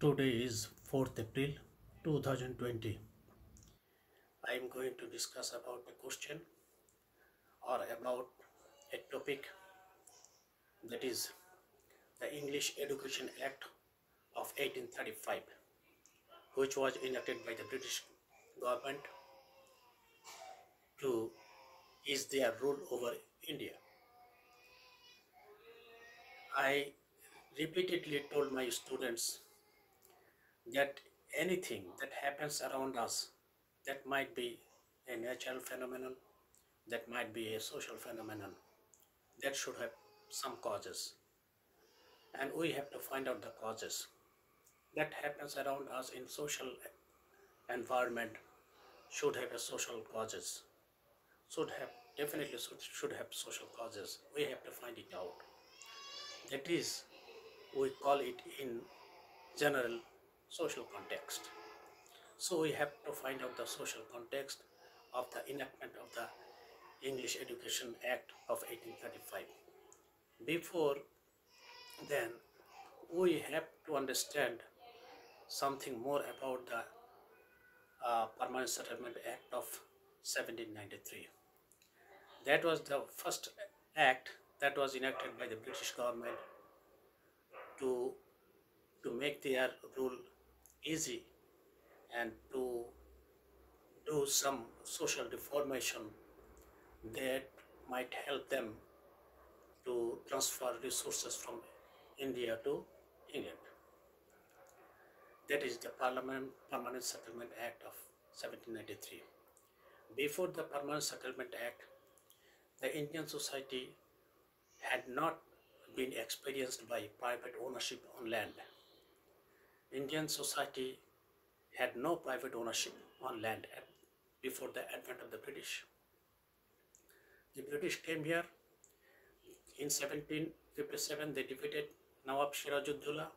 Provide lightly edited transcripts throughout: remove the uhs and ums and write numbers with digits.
Today is 4th April 2020. I am going to discuss about a question or about a topic, that is the English Education Act of 1835, which was enacted by the British government to ease their rule over India. I repeatedly told my students that anything that happens around us, that might be a natural phenomenon, that might be a social phenomenon, that should have some causes, and we have to find out the causes that happens around us in social environment. Should have a social causes, should have definitely should have social causes. We have to find it out. That is, we call it in general social context. So we have to find out the social context of the enactment of the English Education Act of 1835. Before then, we have to understand something more about the Permanent Settlement Act of 1793. That was the first act that was enacted by the British government to, to make their rule easy and to do some social reformation that might help them to transfer resources from India to England. That is the Permanent Settlement Act of 1793. Before the Permanent Settlement Act, the Indian society had not been experienced by private ownership on land. Indian society had no private ownership on land before the advent of the British. The British came here in 1757. They defeated Nawab Sirajuddaulah.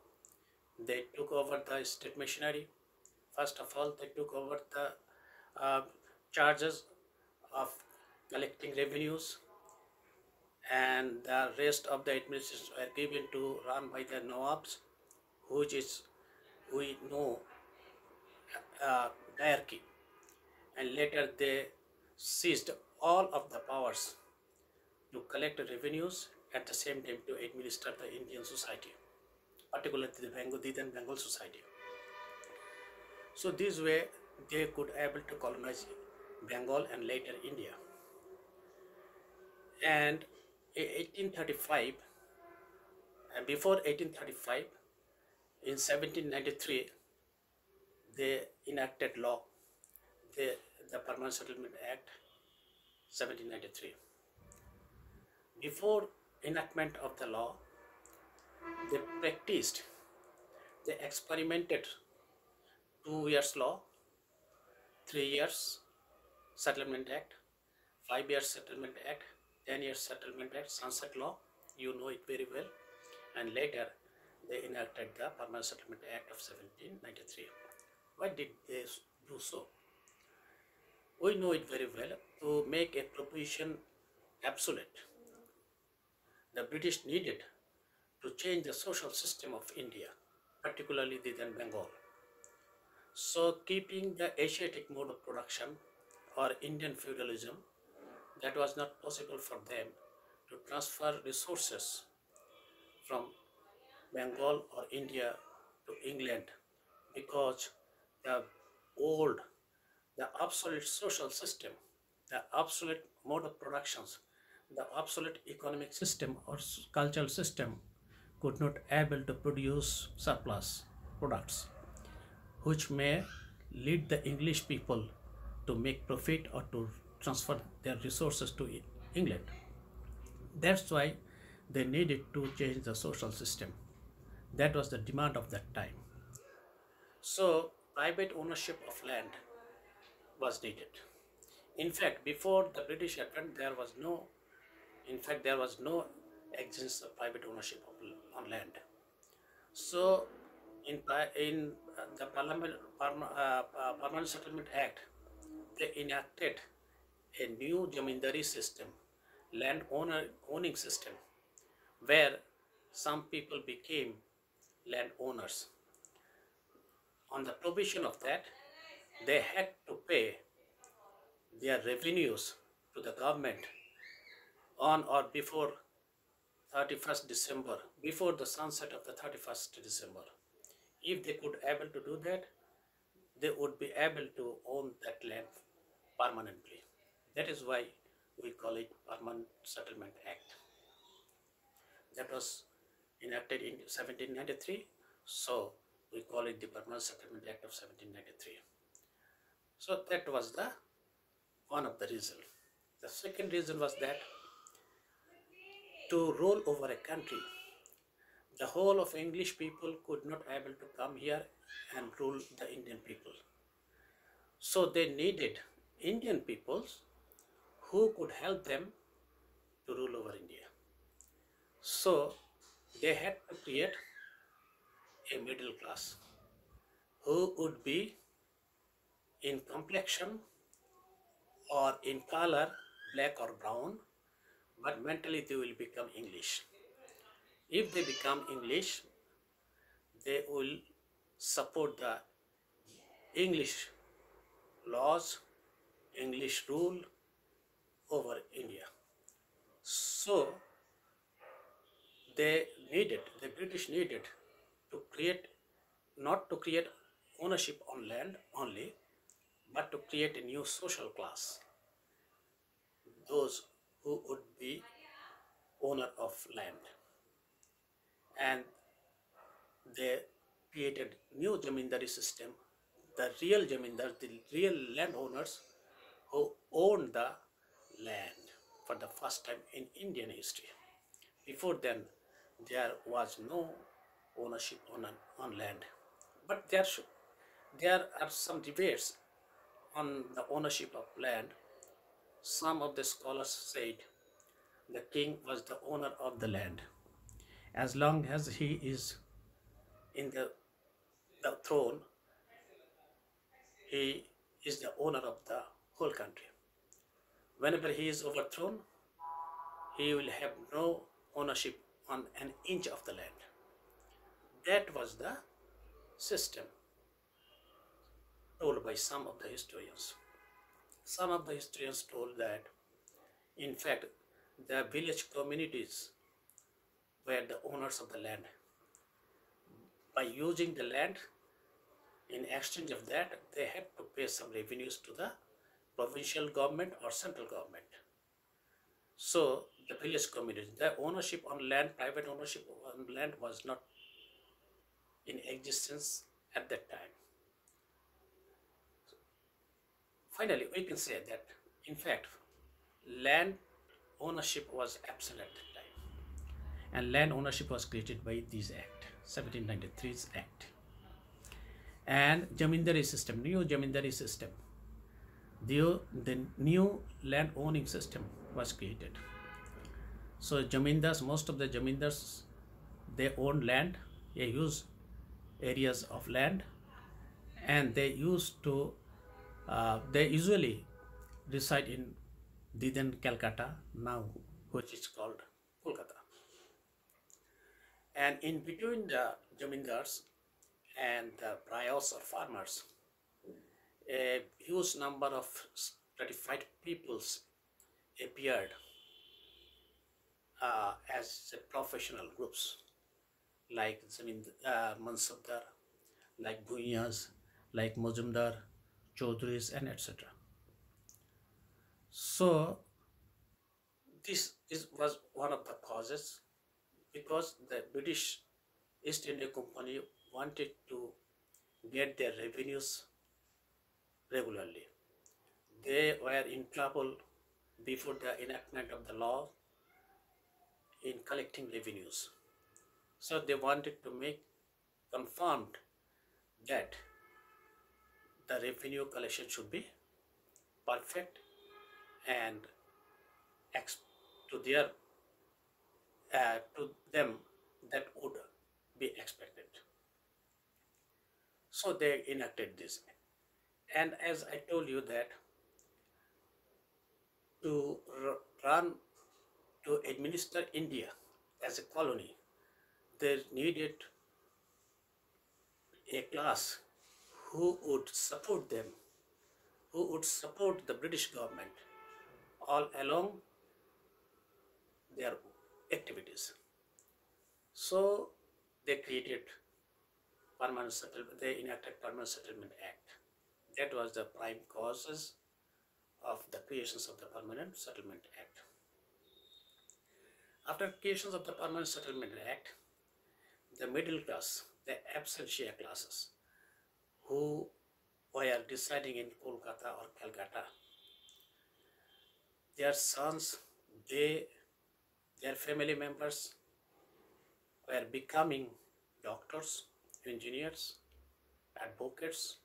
They took over the state machinery. First of all, they took over the charges of collecting revenues, and the rest of the administrations were given to run by the Nawabs, which is we know diarchy. And later they seized all of the powers to collect revenues, at the same time to administer the Indian society, particularly the then Bengal society. So this way they could able to colonize Bengal and later India. And in 1835, and before 1835, in 1793, they enacted law, the Permanent Settlement Act 1793. Before enactment of the law, they practiced, they experimented 2 years law, 3 years Settlement Act, 5 years Settlement Act, 10 years Settlement Act, Sunset Law, you know it very well. And later they enacted the Permanent Settlement Act of 1793. Why did they do so? We know it very well. To make a proposition absolute, the British needed to change the social system of India, particularly the then Bengal. So keeping the Asiatic mode of production or Indian feudalism, that was not possible for them to transfer resources from Bengal or India to England, because the old, the obsolete social system, the obsolete mode of productions, the obsolete economic system or cultural system could not able to produce surplus products, which may lead the English people to make profit or to transfer their resources to England. That's why they needed to change the social system. That was the demand of that time. So private ownership of land was needed. In fact, before the British advent, there was no existence of private ownership on land. So in the Permanent Settlement Act, they enacted a new jamindari system, owning system, where some people became landowners. on the provision of that, they had to pay their revenues to the government on or before 31st December, before the sunset of the 31st December. If they could able to do that, they would be able to own that land permanently. That is why we call it Permanent Settlement Act. That was enacted in 1793, so we call it the Permanent Settlement Act of 1793. So that was the one of the reason. The second reason was that to rule over a country, the whole of English people could not able to come here and rule the Indian people. So they needed Indian peoples who could help them to rule over India. So they had to create a middle class who would be in complexion or in color black or brown, but mentally they will become English. If they become English, they will support the English laws, English rule over India. So the British needed to create, not to create ownership on land only, but to create a new social class, those who would be owner of land. And they created new Jamindari system, the real Jamindar, the real landowners who owned the land for the first time in Indian history. Before then, there was no ownership on land. But there are some debates on the ownership of land. Some of the scholars said the king was the owner of the land. As long as he is in the throne, he is the owner of the whole country. Whenever he is overthrown, he will have no ownership on an inch of the land. That was the system told by some of the historians. Some of the historians told that, in fact, the village communities were the owners of the land. By using the land, in exchange of that, they had to pay some revenues to the provincial government or central government. So the village communities, the ownership on land, private ownership on land was not in existence at that time. Finally, we can say that, in fact, land ownership was absent at that time. And land ownership was created by this act, 1793's act. And Jamindari system, new Jamindari system, the new land owning system was created. So Jamindars, most of the Jamindars, they own land, they use areas of land, and they usually reside in the then Calcutta, now which is called Kolkata. And in between the Jamindars and the Prayas or farmers, a huge number of stratified peoples appeared as professional groups, like Mansabdar, like Bhuiyas, like Muzumdar, Chaudhurys, and etc. So was one of the causes, because the British East India Company wanted to get their revenues regularly. They were in trouble before the enactment of the law in collecting revenues. So they wanted to make confirmed that the revenue collection should be perfect and to them that would be expected. So they enacted this. And as I told you that to administer India as a colony, they needed a class who would support them, who would support the British government all along their activities. So they created permanent settlement, they enacted Permanent Settlement Act. That was the prime causes of the creations of the Permanent Settlement Act. After creations of the Permanent Settlement Act, the middle class, the absentia classes, who were residing in Kolkata or Calcutta, their sons, they, their family members were becoming doctors, engineers, advocates,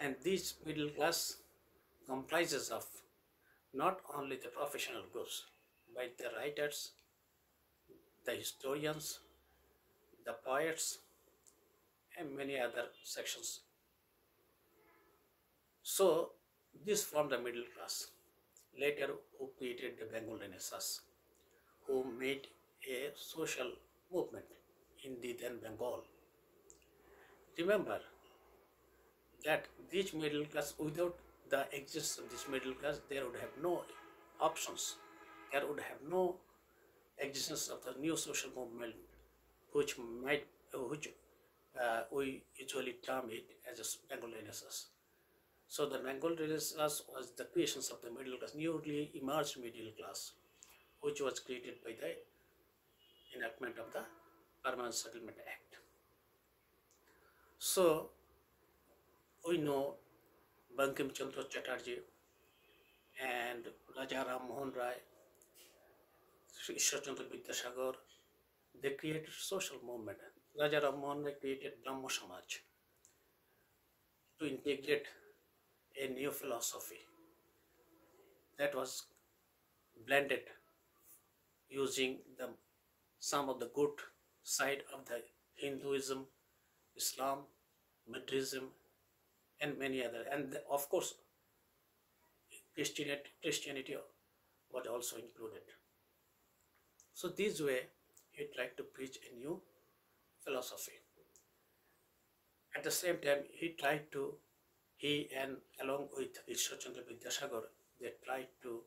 and this middle class comprises of not only the professional groups, but the writers, the historians, the poets, and many other sections. So this formed the middle class. Later, who created the Bengal Renaissance, who made a social movement in the then Bengal. Remember that this middle class, without the existence of this middle class, there would have no options. There would have no existence of the new social movement, which we usually term it as a Bengal Renaissance. So the Bengal Renaissance was the creations of the middle class, newly emerged middle class, which was created by the enactment of the Permanent Settlement Act. So we know Bankim Chandra Chatterjee and Raja Ram Mohan Rai, Ishwar Chandra Vidyasagar, they created social movement. Raja Ram Mohan Rai created Brahmo Samaj to integrate a new philosophy that was blended using some of the good side of the Hinduism, Islam, Buddhism, and many other, and of course Christianity was also included. So this way he tried to preach a new philosophy. At the same time, he and along with Ishwar Chandra Vidyasagar, they tried to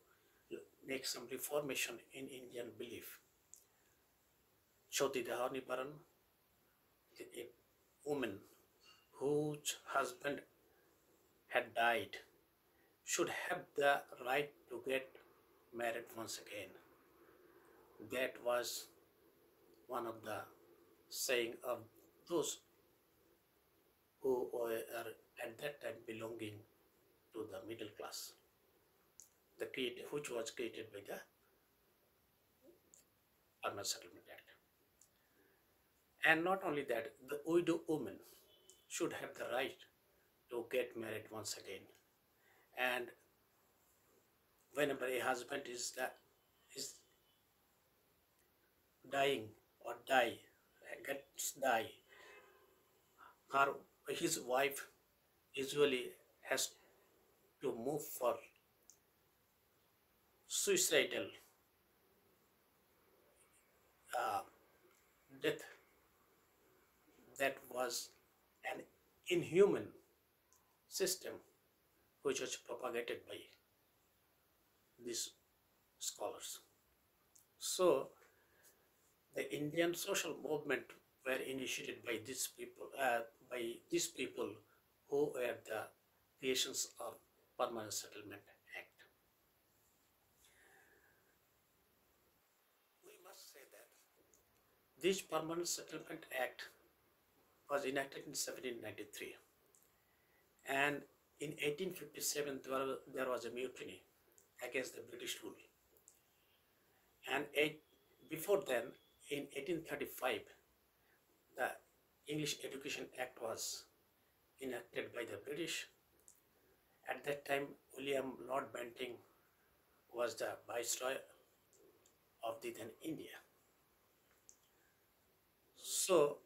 make some reformation in Indian belief. Chauti Daha Nibaran, a woman whose husband had died, should have the right to get married once again. That was one of the saying of those who were at that time belonging to the middle class, which was created by the Permanent Settlement Act. And not only that, the widow woman should have the right to get married once again. And whenever a husband is dying or gets die, his wife usually has to move for suicidal death. That was an inhuman system which was propagated by these scholars. So the Indian social movement were initiated by these people who were the creations of Permanent Settlement Act. We must say that this Permanent Settlement Act was enacted in 1793, and in 1857 there was a mutiny against the British rule, and before then, in 1835, the English Education Act was enacted by the British. At that time, William Lord Bentinck was the Viceroy of the then India. So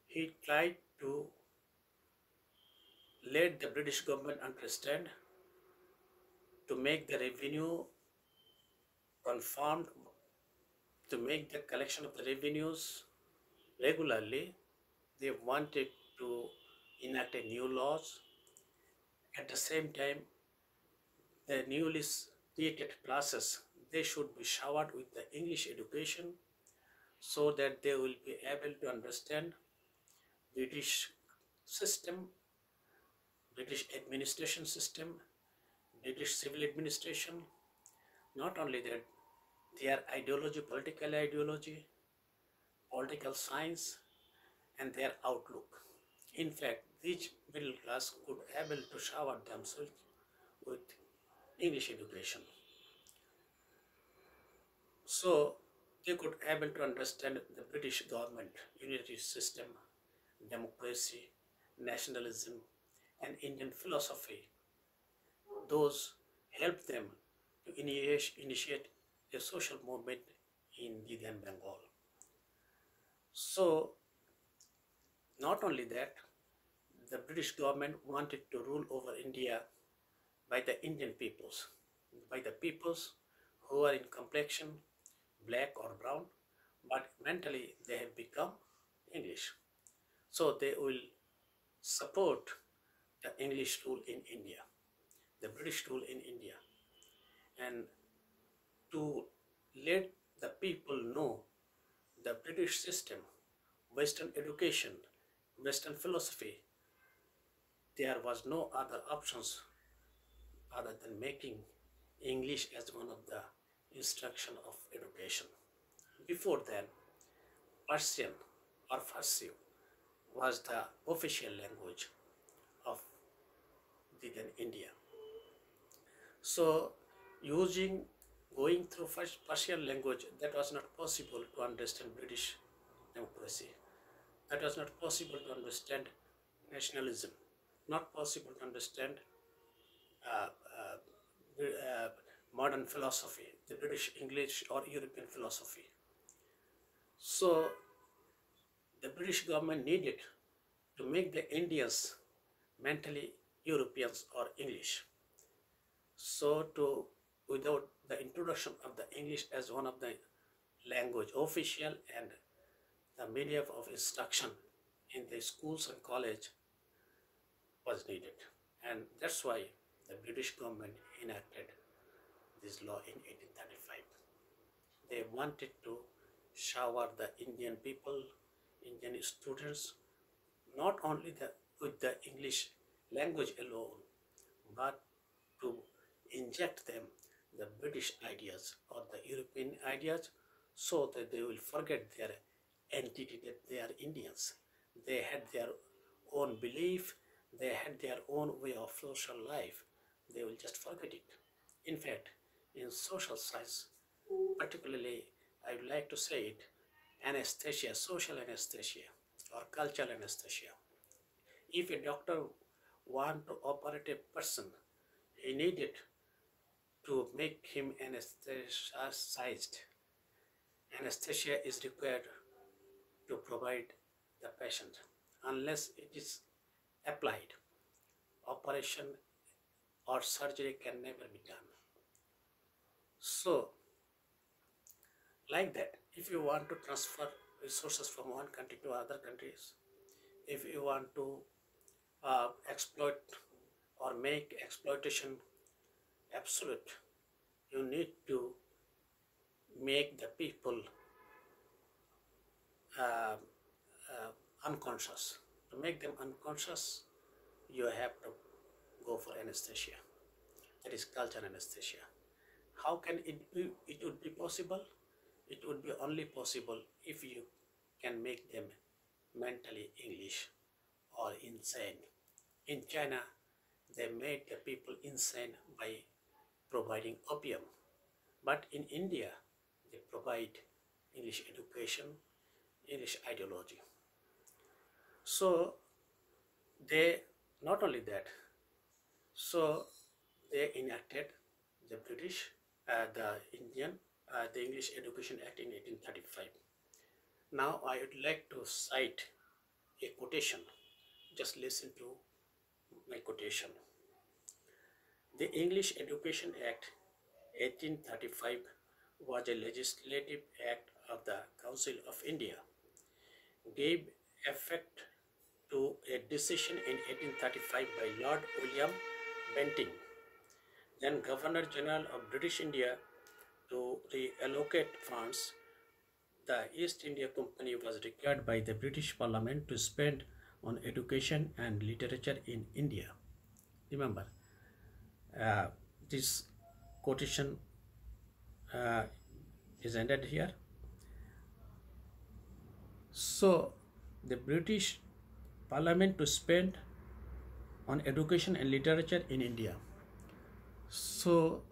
he tried to let the British government understand to make the revenue confirmed, to make the collection of the revenues regularly. They wanted to enacted new laws. At the same time, the newly created classes, they should be showered with the English education so that they will be able to understand British system, British administration system, British civil administration. Not only that, their ideology, political science, and their outlook. In fact, each middle class could able to shower themselves with English education. So they could able to understand the British government, unity system, democracy, nationalism, and Indian philosophy. Those helped them to initiate a social movement in the then Bengal. So not only that, the British government wanted to rule over India by the Indian peoples, by the peoples who are in complexion black or brown, but mentally they have become English. So they will support the English rule in India, the British rule in India, and to let the people know the British system, Western education, Western philosophy, there was no other options other than making English as one of the instruction of education. Before then, Persian or Farsi was the official language of the then India. So using going through first Persian language, that was not possible to understand British democracy. That was not possible to understand nationalism. Not possible to understand uh, modern philosophy, the British English or European philosophy. So the British government needed to make the Indians mentally Europeans or English. So to without the introduction of the English as one of the language official and the medium of instruction in the schools and college was needed. And that's why the British government enacted this law in 1835. They wanted to shower the Indian people, Indian students, not only with the English language alone, but to inject them the British ideas or the European ideas so that they will forget their entity that they are Indians. They had their own belief, they had their own way of social life. They will just forget it. In fact, in social science, particularly, I would like to say it, anesthesia, social anesthesia or cultural anesthesia. If a doctor want to operate a person, he needed to make him anesthetized. Anesthesia is required to provide the patient. Unless it is applied, operation or surgery can never be done. So, like that, if you want to transfer resources from one country to other countries, if you want to exploit or make exploitation absolute, you need to make the people uh, unconscious. To make them unconscious, you have to go for anesthesia. That is cultural anesthesia. How can it be? It would be possible. It would be only possible if you can make them mentally English or insane. In China, they made the people insane by providing opium. But in India, they provide English education, English ideology. So they not only that, so they enacted the British, the English Education Act in 1835. Now I would like to cite a quotation. Just listen to my quotation. The English Education Act 1835 was a legislative act of the Council of India, gave effect to a decision in 1835 by Lord William Bentinck, then Governor General of British India, to reallocate funds. The East India Company was required by the British Parliament to spend on education and literature in India. Remember, uh, this quotation uh, is ended here. So, the British Parliament to spend on education and literature in India. So,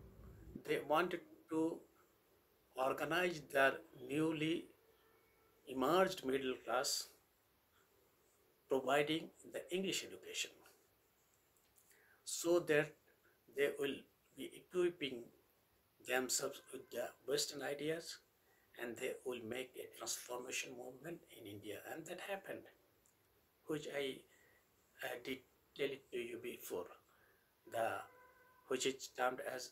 they wanted to organize their newly emerged middle class, providing the English education, so that they will be equipping themselves with the Western ideas, and they will make a transformation movement in India. And that happened, which I did tell it to you before, the which is termed as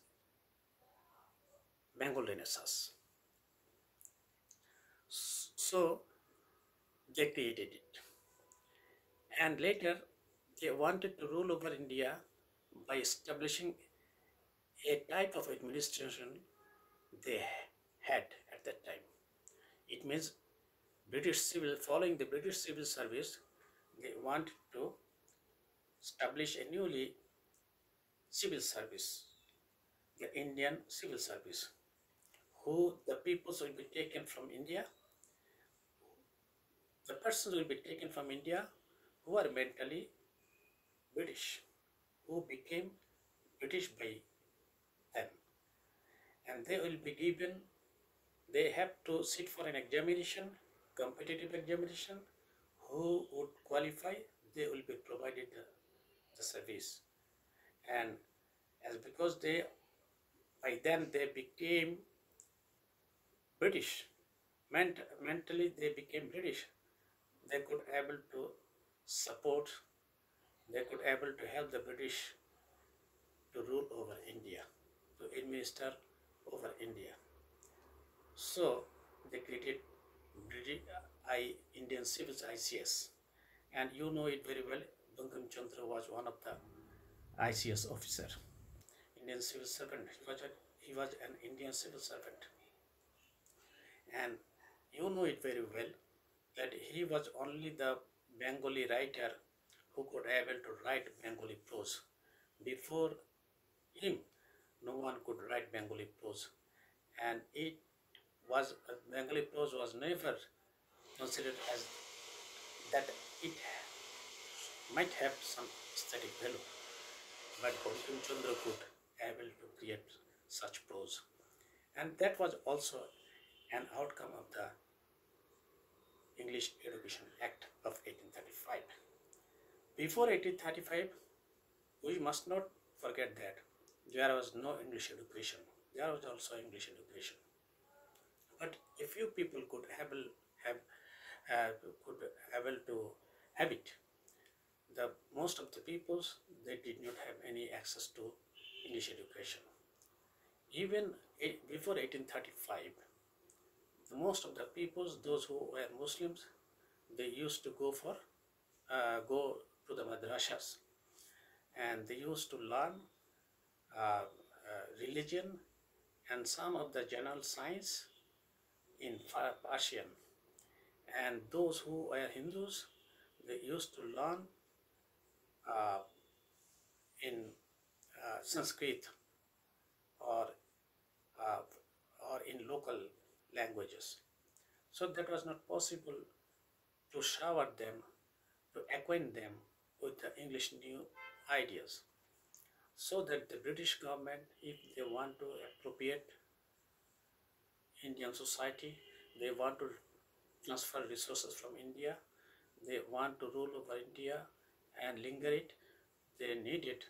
Bengal Renaissance. So they created it. And later they wanted to rule over India by establishing a type of administration they had at that time. It means following the British civil service, they wanted to establish a newly civil service, the Indian civil service, who the peoples will be taken from India, the persons will be taken from India who are mentally British, who became British by then, and they will be given, they have to sit for an examination, competitive examination. Who would qualify, they will be provided the service. And as because they, by then they became British, mentally they became British, they could able to support, they could able to help the British to rule over India, to administer over India. So they created British Indian Civil ICS, and you know it very well. Bankim Chandra was one of the ICS officer, Indian civil servant. He was an Indian civil servant, and you know it very well that he was only the Bengali writer who could able to write Bengali prose. Before him, no one could write Bengali prose, and it was Bengali prose was never considered as that it might have some aesthetic value, but Bankim Chandra could able to create such prose, and that was also an outcome of the English Education Act of 1835. Before 1835, we must not forget that there was no English education. There was also English education, but a few people could have could able to have it. The most of the peoples, they did not have any access to English education. Even before 1835, the most of the peoples, those who were Muslims, they used to go to the madrasas, and they used to learn religion and some of the general science in Persian. And those who were Hindus, they used to learn uh, in Sanskrit, or uh, or in local languages. So that was not possible to shower them, to acquaint them with the English new ideas. So that the British government, if they want to appropriate Indian society, they want to transfer resources from India, they want to rule over India and linger it, they needed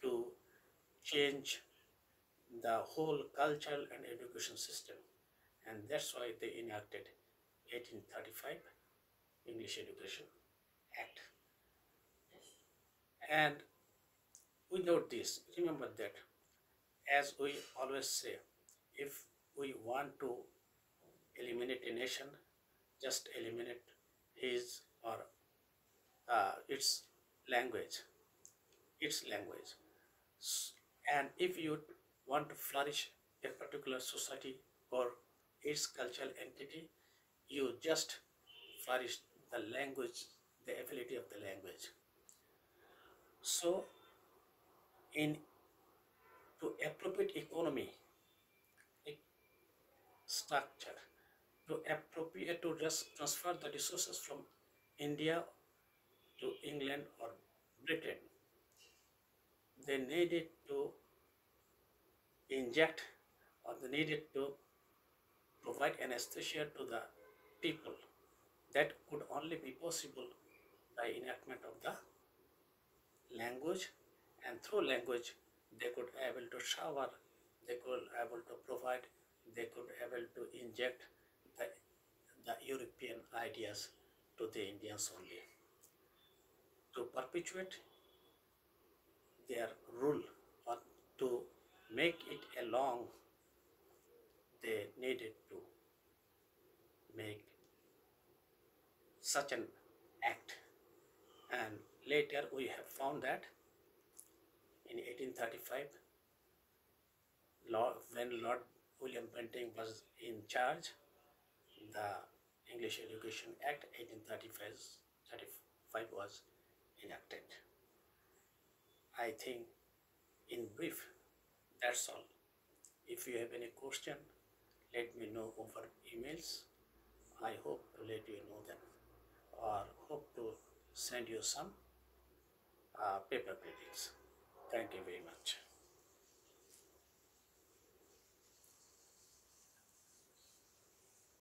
to change the whole cultural and education system. And that's why they enacted 1835 English Education Act. And without this, remember that, as we always say, if we want to eliminate a nation, just eliminate his or its language, its language. And if you want to flourish a particular society or its cultural entity, you just flourish the language, the ability of the language. So, in to appropriate economy structure, to appropriate to just transfer the resources from India to England or Britain, they needed to inject or they needed to provide anesthesia to the people. That could only be possible by enactment of the language, and through language they could able to shower, they could able to provide, they could able to inject the, the European ideas to the Indians only. To perpetuate their rule or to make it a long, they needed to make such an act. And later we have found that in 1835, when Lord William Bentinck was in charge, the English Education Act 1835 was enacted. I think in brief, that's all. If you have any question, let me know over emails. I hope to let you know them, or hope to send you some paper clippings. Thank you very much.